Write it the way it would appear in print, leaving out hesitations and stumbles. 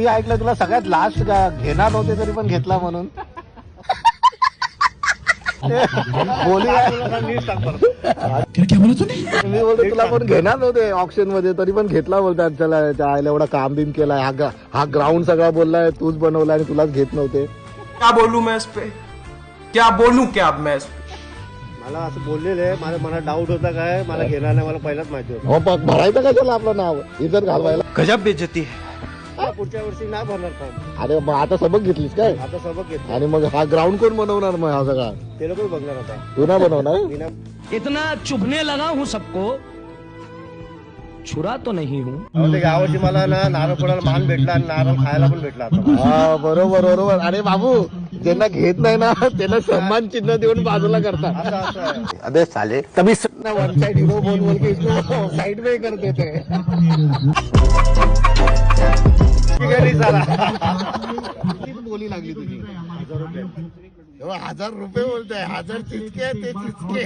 मी ऐकलं तुला सगळ्यात लास्ट घेणार नव्हते तरी पण घेतला म्हणून. बोली मी बोलतो तुला पण घेणार नव्हते ऑप्शन मध्ये तरी पण घेतला बोलतात. चला त्या आईला एवढा काम बिम केलाय, हा ग्राउंड सगळा बोललाय तूच बनवलाय आणि तुलाच घेत नव्हते. क्या बोलू मैं इस पे, क्या बोलू क्या अब मैं इस पे. मला असं बोललेले, माझ्या मनात डाऊट होता काय मला घेणार नाही, मला पहिलाच माहिती होतं. हो भरायचं कशाला आपलं नाव इज्जत घालवायला. गजब बेइज्जती है. पुढच्या वर्षी नाही भरणार फॉर्म. अरे मग आता सबक घेतलीस काय? आता सबक घेतलं आणि मग हा ग्राउंड कोण बनवणार मग हा सगळा? ते लोक बघणार आता. तू ना बनवणार? मी ना इतना चुभने लगा हूँ सबको, छुरा तो नहीं हूँ. यावर्षी मला ना नारळ फोडायला मान भेटला आणि नारळ खायला पण भेटला आता. हा बरोबर बरोबर. अरे बाबू ज्यांना घेत नाही ना त्यांना सन्मान चिन्ह देऊन बाजूला करतात. असं असं आहे. अबे साले तभी वन साइड हीरो बोल बोल के इसको साइड में कर देते हैं. ठीक आहे रे साला. किती बोली लागली तुझी? 1000 रुपये बोलताय. 1000 चिचके ते चिचके.